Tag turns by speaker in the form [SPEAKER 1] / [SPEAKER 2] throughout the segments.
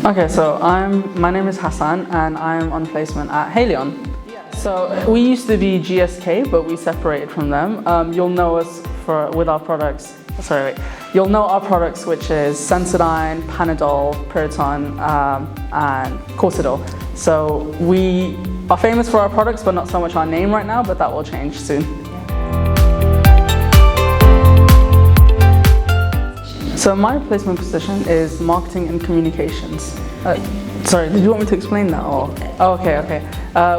[SPEAKER 1] Okay, so my name is Hassan and I'm on placement at Haleon. So we used to be GSK, but we separated from them. You'll know us with our products. You'll know our products, which is Sensodyne, Panadol, Piriton, and Corsidol. So we are famous for our products, but not so much our name right now, but that will change soon. So my placement position is marketing and communications. Sorry, did you want me to explain that? Or? Oh, okay.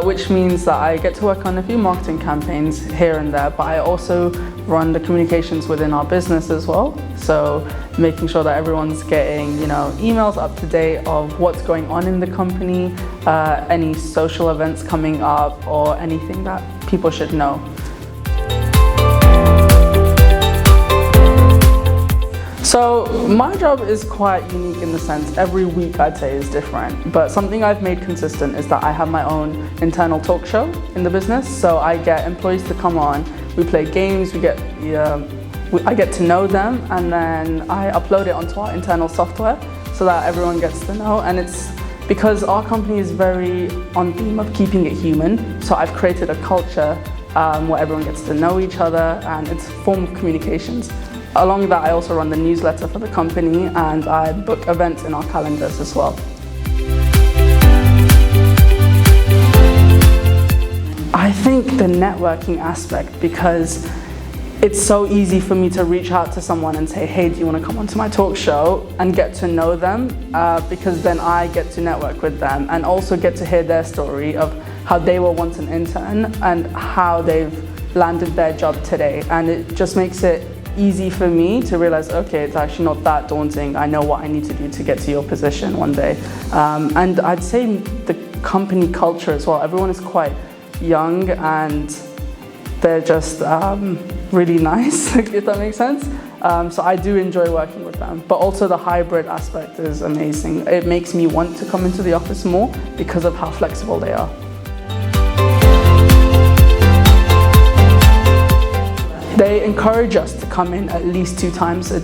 [SPEAKER 1] Which means that I get to work on a few marketing campaigns here and there, but I also run the communications within our business as well. So making sure that everyone's getting, emails up to date of what's going on in the company, any social events coming up, or anything that people should know. So my job is quite unique in the sense every week I'd say is different, but something I've made consistent is that I have my own internal talk show in the business. So I get employees to come on, we play games, I get to know them, and then I upload it onto our internal software so that everyone gets to know. And it's because our company is very on theme of keeping it human, so I've created a culture where everyone gets to know each other, and it's a form of communications. Along with that, I also run the newsletter for the company and I book events in our calendars as well. I think the networking aspect, because it's so easy for me to reach out to someone and say, hey, do you want to come onto my talk show, and get to know them, because then I get to network with them and also get to hear their story of how they were once an intern and how they've landed their job today. And it just makes it easy for me to realize, okay, it's actually not that daunting. I know what I need to do to get to your position one day. And I'd say the company culture as well. Everyone is quite young and they're just really nice, if that makes sense. So I do enjoy working with them. But also the hybrid aspect is amazing. It makes me want to come into the office more because of how flexible they are. They encourage us to come in at least two times a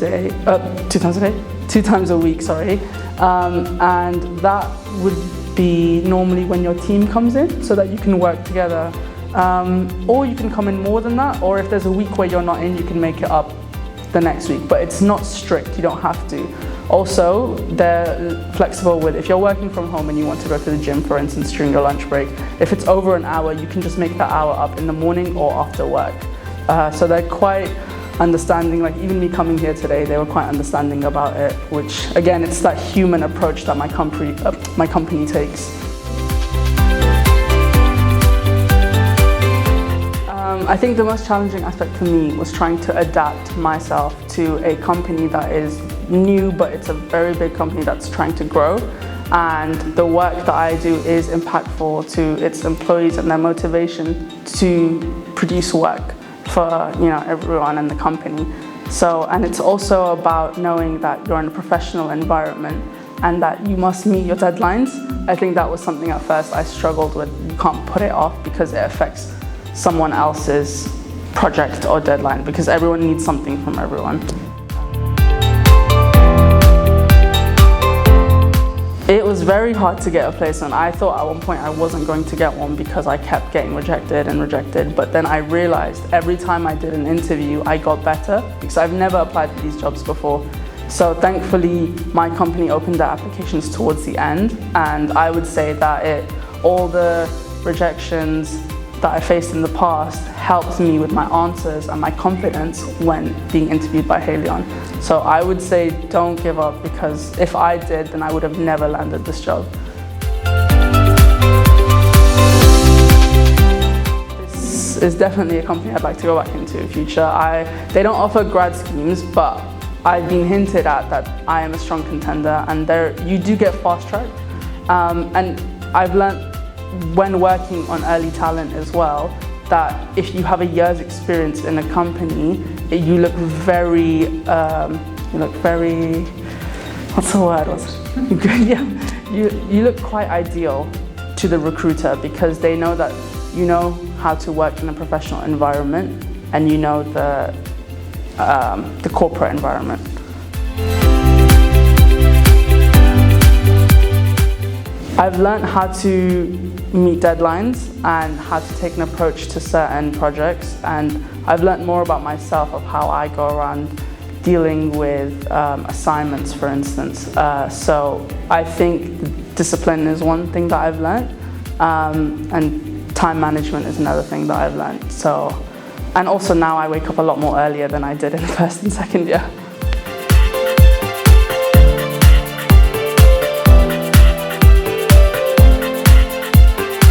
[SPEAKER 1] week, sorry. And that would be normally when your team comes in so that you can work together. Or you can come in more than that, or if there's a week where you're not in, you can make it up the next week. But it's not strict, you don't have to. Also, they're flexible with if you're working from home and you want to go to the gym, for instance, during your lunch break, if it's over an hour, you can just make that hour up in the morning or after work. So they're quite understanding, like even me coming here today, they were quite understanding about it, which again, it's that human approach that my company takes. I think the most challenging aspect for me was trying to adapt myself to a company that is new, but it's a very big company that's trying to grow. And the work that I do is impactful to its employees and their motivation to produce work for everyone in the company. So, and it's also about knowing that you're in a professional environment and that you must meet your deadlines. I think that was something at first I struggled with. You can't put it off because it affects someone else's project or deadline, because everyone needs something from everyone. It was very hard to get a placement. I thought at one point I wasn't going to get one because I kept getting rejected, but then I realized every time I did an interview, I got better because I've never applied for these jobs before. So thankfully, my company opened their applications towards the end, and I would say that all the rejections that I faced in the past helped me with my answers and my confidence when being interviewed by Haleon. So I would say don't give up, because if I did, then I would have never landed this job. This is definitely a company I'd like to go back into in future. They don't offer grad schemes, but I've been hinted at that I am a strong contender, and you do get fast tracked. And I've learned when working on early talent as well, that if you have a year's experience in a company, you look very, what's the word? Yeah, you look quite ideal to the recruiter, because they know that you know how to work in a professional environment and you know the corporate environment. I've learned how to meet deadlines and how to take an approach to certain projects, and I've learned more about myself of how I go around dealing with assignments, for instance. So I think discipline is one thing that I've learned, and time management is another thing that I've learned. So, and also now I wake up a lot more earlier than I did in first and second year.